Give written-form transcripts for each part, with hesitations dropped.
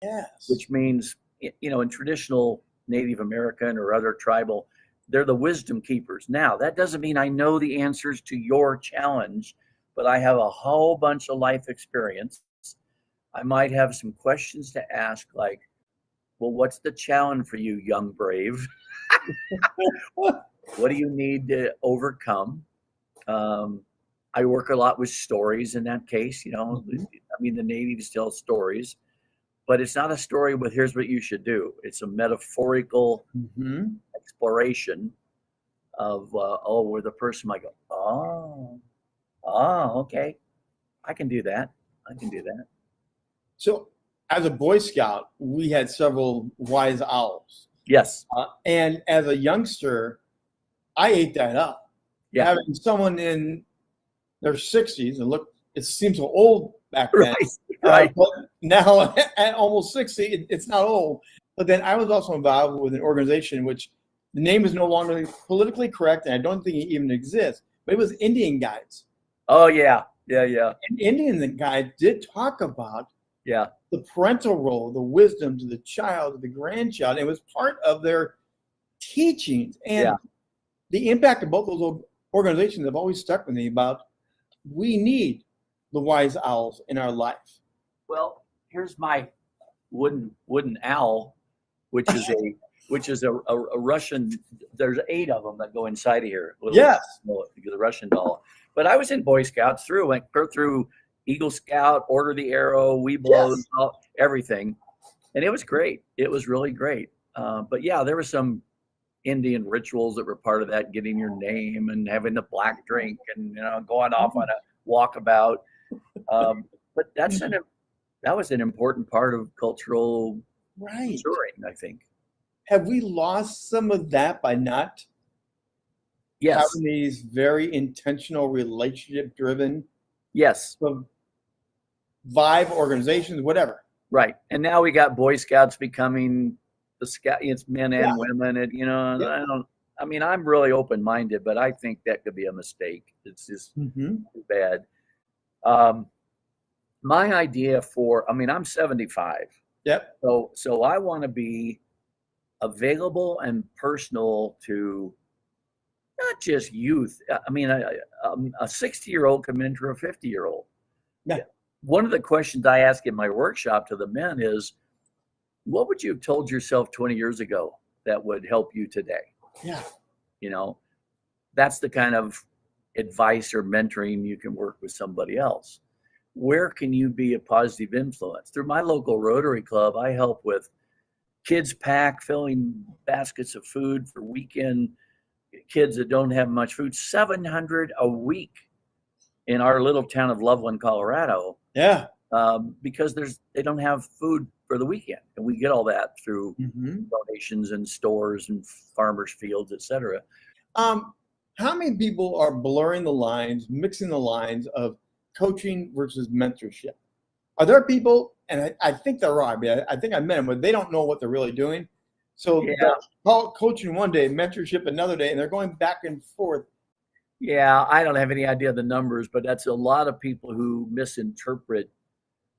Yes. which means, in traditional Native American or other tribal, they're the wisdom keepers. Now, that doesn't mean I know the answers to your challenge, but I have a whole bunch of life experience. I might have some questions to ask, like, well, what's the challenge for you, young brave? What do you need to overcome? Um, I work a lot with stories in that case. Mhm. I mean, the natives tell stories, but it's not a story with here's what you should do. It's a metaphorical Mhm. exploration of, where the person might go, okay, I can do that. I can do that. So, as a Boy Scout, we had several wise owls. Yes. And as a youngster, I ate that up. Yeah. Having someone in their 60s and look, it seems so old back then. Right. Right. But now at almost 60, it's not old. But then I was also involved with an organization which the name is no longer politically correct, and I don't think it even exists, but it was Indian Guides. Oh, yeah. Yeah. Yeah. And Indian Guides did talk about Yeah. the parental role, the wisdom to the child, to the grandchild. It was part of their teachings. Yeah. And the impact of both those organizations have always stuck with me about we need the wise owls in our life. Well, here's my wooden owl, which is a Russian. There's 8 of them that go inside of here. Yes. The Russian doll. But I was in Boy Scouts went through Eagle Scout, Order the Arrow, We Blow, Yes. everything, and it was great. It was really great. But yeah, there were some Indian rituals that were part of that, getting your name and having the black drink and going off on a walkabout. But that was an important part of cultural Right. maturing, I think. Have we lost some of that by not Yes. having these very intentional, relationship-driven Yes. vibe organizations, whatever? Right. And now we got Boy Scouts becoming the scout. It's men and Yeah. women. Yeah. I'm really open-minded, but I think that could be a mistake. It's just Mhm. too bad. My idea I'm 75. Yep. So I want to be available and personal to not just youth. I mean, a 60-year-old come into a 50-year-old. Yeah. One of the questions I ask in my workshop to the men is, what would you have told yourself 20 years ago that would help you today? Yeah. That's the kind of advice or mentoring you can work with somebody else. Where can you be a positive influence? Through my local Rotary Club, I help with kids pack, filling baskets of food for weekend kids that don't have much food, 700 a week in our little town of Loveland, Colorado. Yeah. Because they don't have food for the weekend, and we get all that through donations and stores and farmers' fields, etc. How many people are blurring the lines, mixing the lines of coaching versus mentorship? Are there people, and I think there are, I think I met them, but they don't know what they're really doing. So they'll call it coaching one day, mentorship another day, and they're going back and forth. Yeah, I don't have any idea of the numbers, but that's a lot of people who misinterpret.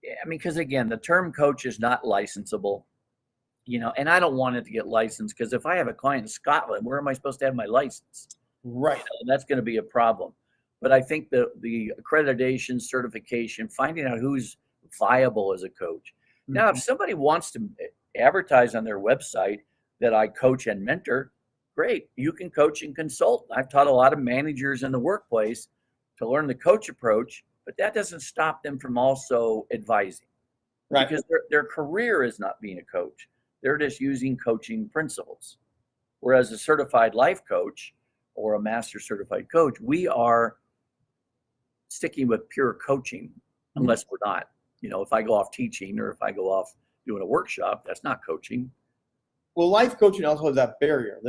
I mean, because again, the term coach is not licensable, and I don't want it to get licensed, because if I have a client in Scotland, where am I supposed to have my license? Right. And that's going to be a problem. But I think the accreditation, certification, finding out who's viable as a coach. Now, if somebody wants to advertise on their website that I coach and mentor, great. You can coach and consult. I've taught a lot of managers in the workplace to learn the coach approach, but that doesn't stop them from also advising. Right. Because their career is not being a coach. They're just using coaching principles. Whereas a certified life coach or a master certified coach, we are sticking with pure coaching, unless we're not. If I go off teaching or if I go off doing a workshop, that's not coaching. Well, life coaching also has that barrier.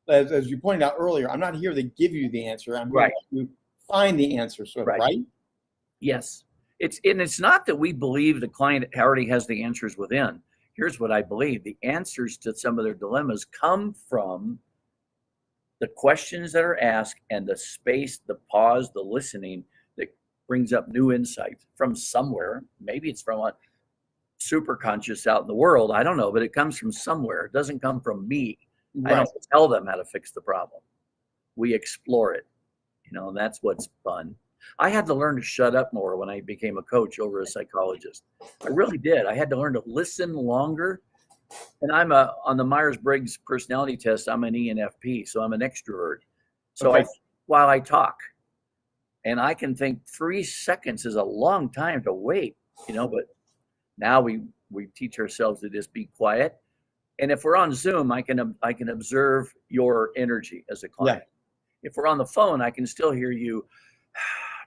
As you pointed out earlier, I'm not here to give you the answer. I'm here to find the answer, right? Yes. It's not that we believe the client already has the answers within. Here's what I believe. The answers to some of their dilemmas come from the questions that are asked and the space, the pause, the listening that brings up new insights from somewhere. Maybe it's from super conscious out in the world. I don't know, but it comes from somewhere. It doesn't come from me. I Right. don't tell them how to fix the problem. We explore it. That's what's fun. I had to learn to shut up more when I became a coach over a psychologist. I really did. I had to learn to listen longer. And on the Myers-Briggs personality test, I'm an ENFP, so I'm an extrovert. So Okay. while I talk, and I can think 3 seconds is a long time to wait, but now we teach ourselves to just be quiet. And if we're on Zoom, I can observe your energy as a client. If we're on the phone, I can still hear you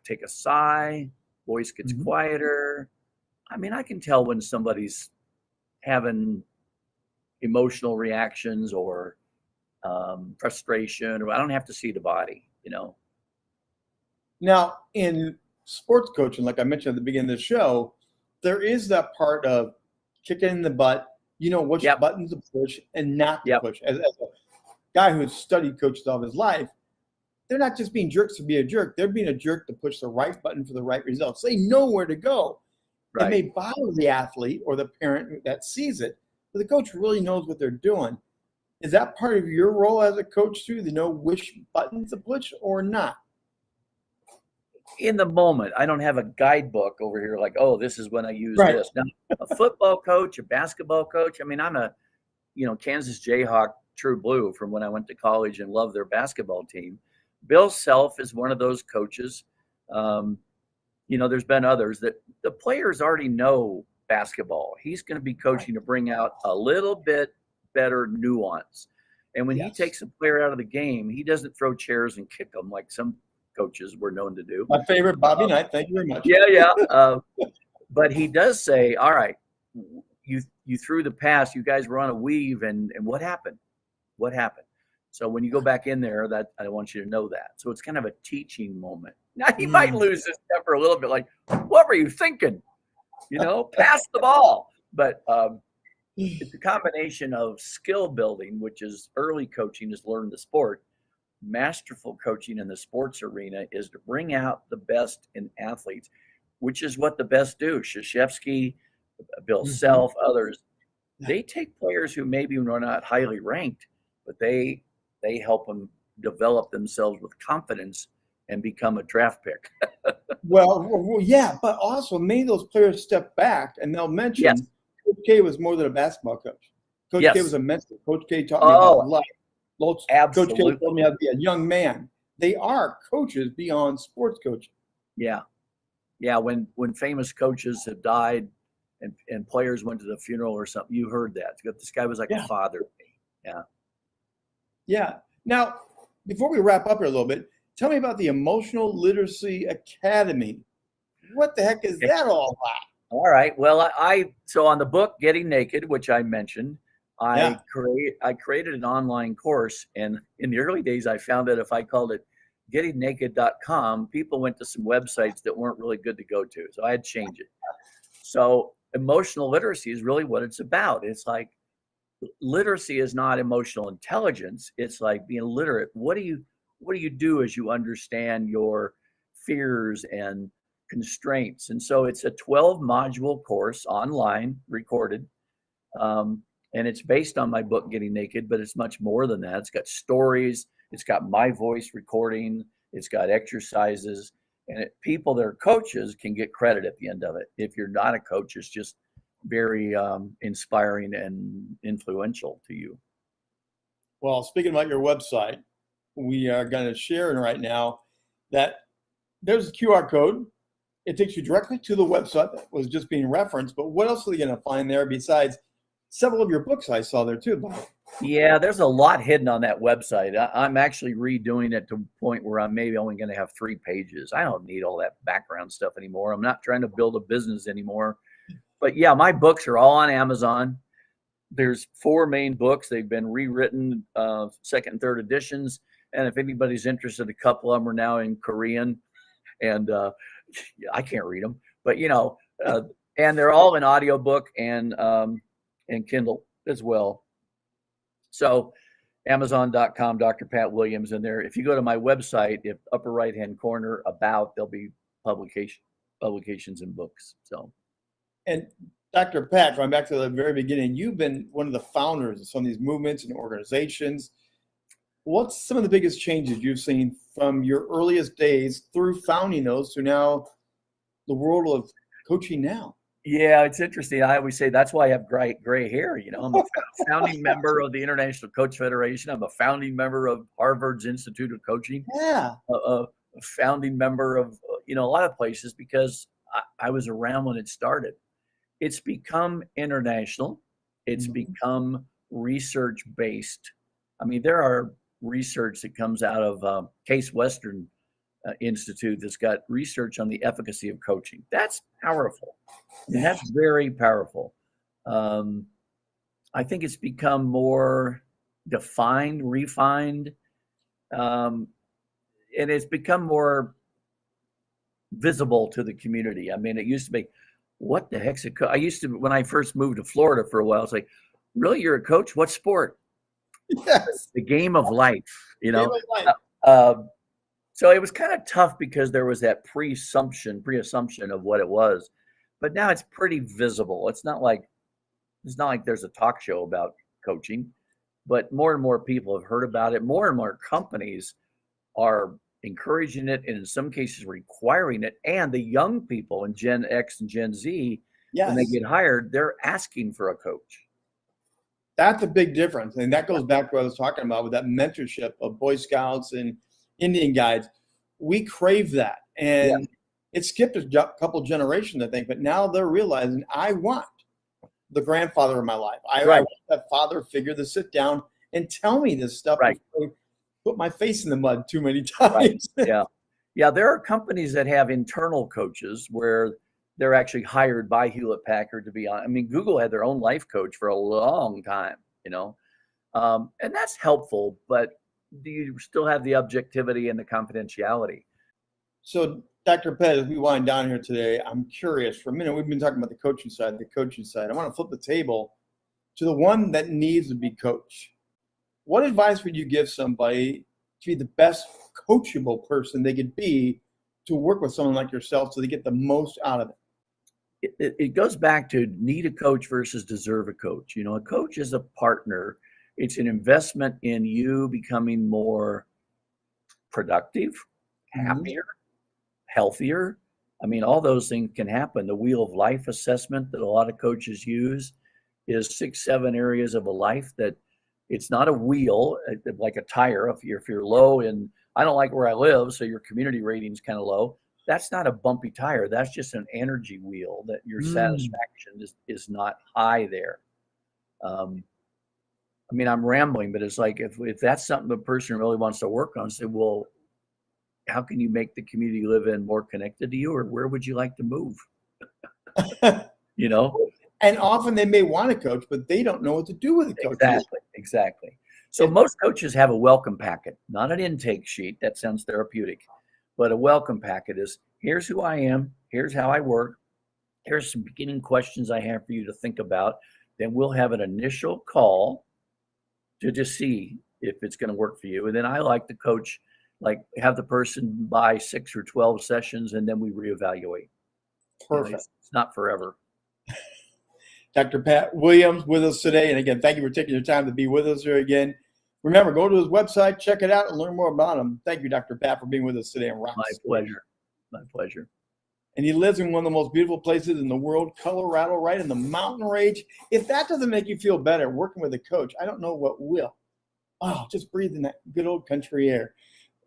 take a sigh, voice gets quieter. I mean, I can tell when somebody's having emotional reactions or frustration, or I don't have to see the body. Now, in sports coaching, like I mentioned at the beginning of the show, there is that part of kicking in the butt, which Yep. buttons to push and not to Yep. push. As a guy who has studied coaches all his life, they're not just being jerks to be a jerk. They're being a jerk to push the right button for the right results. They know where to go. It may bother the athlete or the parent that sees it, but the coach really knows what they're doing. Is that part of your role as a coach too, to know which buttons to push or not? In the moment, I don't have a guidebook over here like, oh, this is when I use Right. this. Now, a football coach, a basketball coach, I mean, I'm a Kansas Jayhawk True Blue from when I went to college and loved their basketball team. Bill Self is one of those coaches. There's been others that the players already know basketball. He's going to be coaching to bring out a little bit better nuance. And when he takes a player out of the game, he doesn't throw chairs and kick them like some coaches were known to do. My favorite, Bobby Knight. Thank you very much. Yeah. But he does say, all right, you threw the pass, you guys were on a weave, and what happened? What happened? So when you go back in there, that I want you to know that. So it's kind of a teaching moment. Now he might lose his temper a little bit, like, what were you thinking? Pass the ball. But it's a combination of skill building, which is early coaching, is learn the sport. Masterful coaching in the sports arena is to bring out the best in athletes, which is what the best do. Krzyzewski, Bill Self, others, they take players who maybe are not highly ranked, but they help them develop themselves with confidence and become a draft pick. Well, yeah, but also many of those players step back and they'll mention Coach K was more than a basketball coach. Coach K was a mentor. Coach K taught me about life. Coach K taught me how to be a young man. They are coaches beyond sports coaching. Yeah. When famous coaches have died and players went to the funeral or something, you heard that. This guy was like a father to me. Yeah. Now, before we wrap up here a little bit, tell me about the Emotional Literacy Academy. What the heck is that all about? All right. Well, so on the book Getting Naked, which I mentioned, I created an online course, and in the early days, I found that if I called it gettingnaked.com, people went to some websites that weren't really good to go to. So I had to change it. So emotional literacy is really what it's about. It's like literacy is not emotional intelligence. It's like being literate. What do you do as you understand your fears and constraints? And so it's a 12 module course online, recorded. And it's based on my book, Getting Naked, but it's much more than that. It's got stories. It's got my voice recording. It's got exercises. And people that are coaches can get credit at the end of it. If you're not a coach, it's just very inspiring and influential to you. Well, speaking about your website, we are going to share right now that there's a QR code. It takes you directly to the website that was just being referenced. But what else are you going to find there besides several of your books I saw there too, Bob? Yeah, there's a lot hidden on that website. I'm actually redoing it to a point where I'm maybe only going to have 3 pages. I don't need all that background stuff anymore. I'm not trying to build a business anymore. But yeah, my books are all on Amazon. There's 4 main books. They've been rewritten, second and third editions. And if anybody's interested, a couple of them are now in Korean. And I can't read them. But, and they're all in audiobook and Kindle as well. So Amazon.com, Dr. Pat Williams in there. If you go to my website, if upper right-hand corner, about, there'll be publications and books. So, and Dr. Pat, going back to the very beginning, you've been one of the founders of some of these movements and organizations. What's some of the biggest changes you've seen from your earliest days through founding those to now the world of coaching now? Yeah, it's interesting. I always say that's why I have gray hair. I'm a founding member of the International Coach Federation. I'm a founding member of Harvard's Institute of Coaching. Yeah. A founding member of a lot of places because I was around when it started. It's become international. It's become research-based. I mean, there are research that comes out of Case Western Institute that's got research on the efficacy of coaching. That's powerful. And that's very powerful. I think it's become more defined, refined, and it's become more visible to the community. I mean, it used to be, what the heck's a coach? I used to, when I first moved to Florida for a while, I was like, really, you're a coach? What sport? Yes. The game of life, Game of life. So it was kind of tough because there was that preassumption of what it was, but now it's pretty visible. It's not like there's a talk show about coaching, but more and more people have heard about it. More and more companies are encouraging it, and in some cases requiring it. And the young people in Gen X and Gen Z, Yes. when they get hired, they're asking for a coach. That's a big difference. And that goes back to what I was talking about with that mentorship of Boy Scouts and Indian guides. We crave that. And it skipped a couple generations, I think, but now they're realizing I want the grandfather in my life. I want that father figure to sit down and tell me this stuff before I put my face in the mud too many times. Yeah, there are companies that have internal coaches where they're actually hired by Hewlett Packard to be on. I mean, Google had their own life coach for a long time, and that's helpful, but do you still have the objectivity and the confidentiality? So, Dr. Pett, as we wind down here today, I'm curious for a minute. We've been talking about the coaching side. I want to flip the table to the one that needs to be coached. What advice would you give somebody to be the best coachable person they could be to work with someone like yourself so they get the most out of it? It goes back to need a coach versus deserve a coach. A coach is a partner. It's an investment in you becoming more productive, happier, healthier. I mean, all those things can happen. The wheel of life assessment that a lot of coaches use is 6-7 areas of a life that it's not a wheel like a tire. If you're low and I don't like where I live, so your community rating is kind of low. That's not a bumpy tire. That's just an energy wheel that your satisfaction is not high there. I mean, I'm rambling, but it's like if that's something the person really wants to work on, say, well, how can you make the community you live in more connected to you, or where would you like to move? And often they may want a coach, but they don't know what to do with a coach. Exactly. So most coaches have a welcome packet, not an intake sheet. That sounds therapeutic, but a welcome packet is, here's who I am, here's how I work, here's some beginning questions I have for you to think about. Then we'll have an initial call to just see if it's going to work for you. And then I like to coach, like have the person buy 6 or 12 sessions, and then we reevaluate. Perfect. It's not forever. Dr. Pat Williams with us today. And again, thank you for taking your time to be with us here again. Remember, go to his website, check it out, and learn more about him. Thank you, Dr. Pat, for being with us today. My pleasure. My pleasure. And he lives in one of the most beautiful places in the world, Colorado, right in the mountain range. If that doesn't make you feel better working with a coach, I don't know what will. Oh, just breathing that good old country air.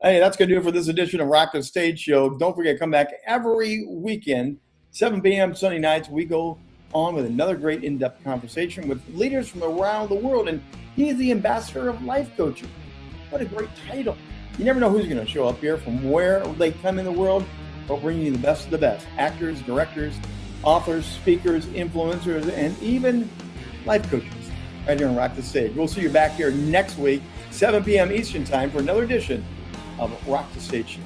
Hey, that's going to do it for this edition of Rock the Stage Show. Don't forget to come back every weekend, 7 p.m. Sunday nights. We go on with another great in-depth conversation with leaders from around the world. And he is the ambassador of life coaching. What a great title. You never know who's going to show up here, from where they come in the world. We'll bring you the best of the best. Actors, directors, authors, speakers, influencers, and even life coaches right here on Rock the Stage. We'll see you back here next week, 7 p.m. Eastern Time, for another edition of Rock the Stage Show.